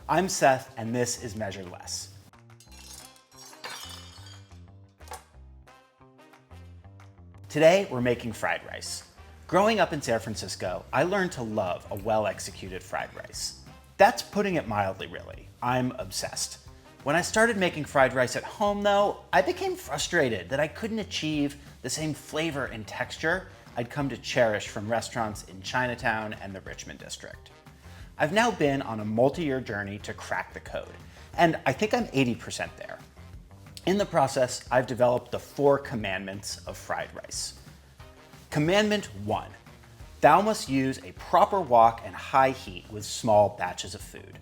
I'm Seth, and this is Measure Less. Today, we're making fried rice. Growing up in San Francisco, I learned to love a well-executed fried rice. That's putting it mildly, really. I'm obsessed. When I started making fried rice at home, though, I became frustrated that I couldn't achieve the same flavor and texture I'd come to cherish from restaurants in Chinatown and the Richmond district. I've now been on a multi-year journey to crack the code, and I think I'm 80% there. In the process, I've developed the 4 commandments of fried rice. Commandment 1, thou must use a proper wok and high heat with small batches of food.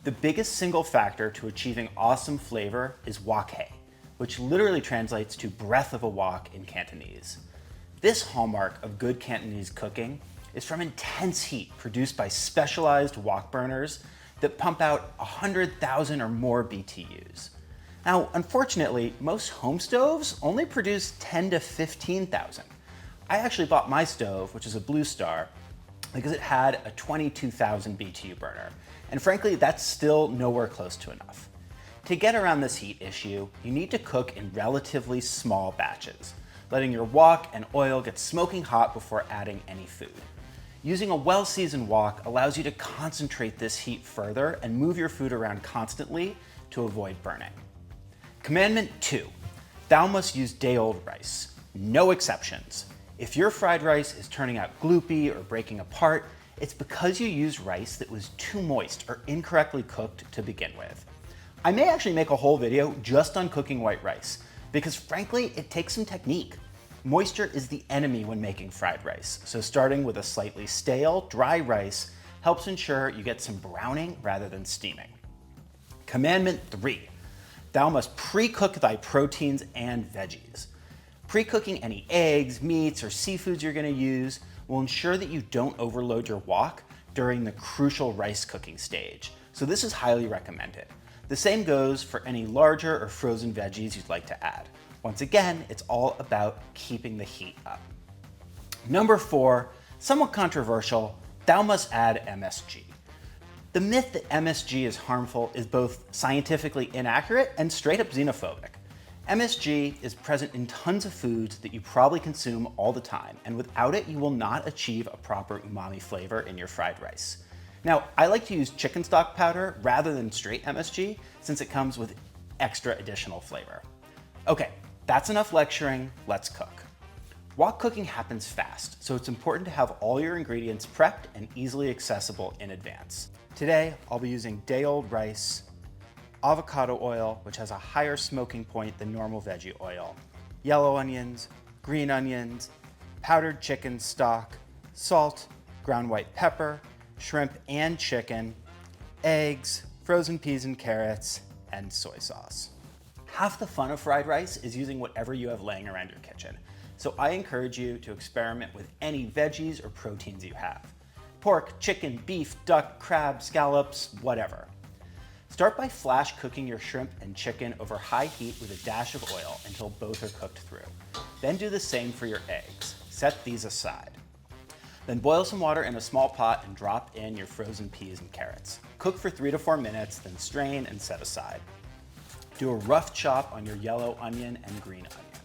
The biggest single factor to achieving awesome flavor is wok hei, which literally translates to breath of a wok in Cantonese. This hallmark of good Cantonese cooking is from intense heat produced by specialized wok burners that pump out 100,000 or more BTUs. Now, unfortunately, most home stoves only produce 10 to 15,000. I actually bought my stove, which is a Blue Star, because it had a 22,000 BTU burner. And frankly, that's still nowhere close to enough. To get around this heat issue, you need to cook in relatively small batches, letting your wok and oil get smoking hot before adding any food. Using a well-seasoned wok allows you to concentrate this heat further and move your food around constantly to avoid burning. Commandment 2, thou must use day-old rice. No exceptions. If your fried rice is turning out gloopy or breaking apart, it's because you used rice that was too moist or incorrectly cooked to begin with. I may actually make a whole video just on cooking white rice, because frankly, it takes some technique. Moisture is the enemy when making fried rice, so starting with a slightly stale, dry rice helps ensure you get some browning rather than steaming. Commandment 3, thou must pre-cook thy proteins and veggies. Pre-cooking any eggs, meats, or seafoods you're going to use will ensure that you don't overload your wok during the crucial rice cooking stage, so this is highly recommended. The same goes for any larger or frozen veggies you'd like to add. Once again, it's all about keeping the heat up. Number 4, somewhat controversial, thou must add MSG. The myth that MSG is harmful is both scientifically inaccurate and straight up xenophobic. MSG is present in tons of foods that you probably consume all the time, and without it, you will not achieve a proper umami flavor in your fried rice. Now, I like to use chicken stock powder rather than straight MSG since it comes with extra additional flavor. Okay, that's enough lecturing, let's cook. Wok cooking happens fast, so it's important to have all your ingredients prepped and easily accessible in advance. Today, I'll be using day-old rice, avocado oil, which has a higher smoking point than normal veggie oil, yellow onions, green onions, powdered chicken stock, salt, ground white pepper, shrimp and chicken, eggs, frozen peas and carrots, and soy sauce. Half the fun of fried rice is using whatever you have laying around your kitchen, so I encourage you to experiment with any veggies or proteins you have. Pork, chicken, beef, duck, crab, scallops, whatever. Start by flash cooking your shrimp and chicken over high heat with a dash of oil until both are cooked through. Then do the same for your eggs. Set these aside. Then boil some water in a small pot and drop in your frozen peas and carrots. Cook for 3 to 4 minutes, then strain and set aside. Do a rough chop on your yellow onion and green onion.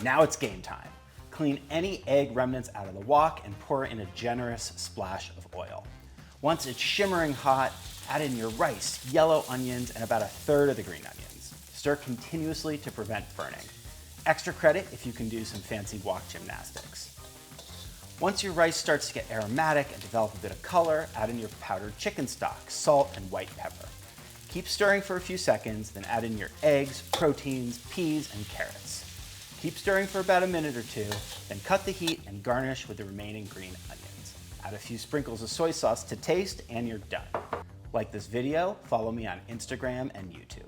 Now it's game time. Clean any egg remnants out of the wok and pour in a generous splash of oil. Once it's shimmering hot, add in your rice, yellow onions, and about 1/3 of the green onions. Stir continuously to prevent burning. Extra credit if you can do some fancy wok gymnastics. Once your rice starts to get aromatic and develop a bit of color, add in your powdered chicken stock, salt, and white pepper. Keep stirring for a few seconds, then add in your eggs, proteins, peas, and carrots. Keep stirring for about a minute or 2, then cut the heat and garnish with the remaining green onions. Add a few sprinkles of soy sauce to taste, and you're done. Like this video, follow me on Instagram and YouTube.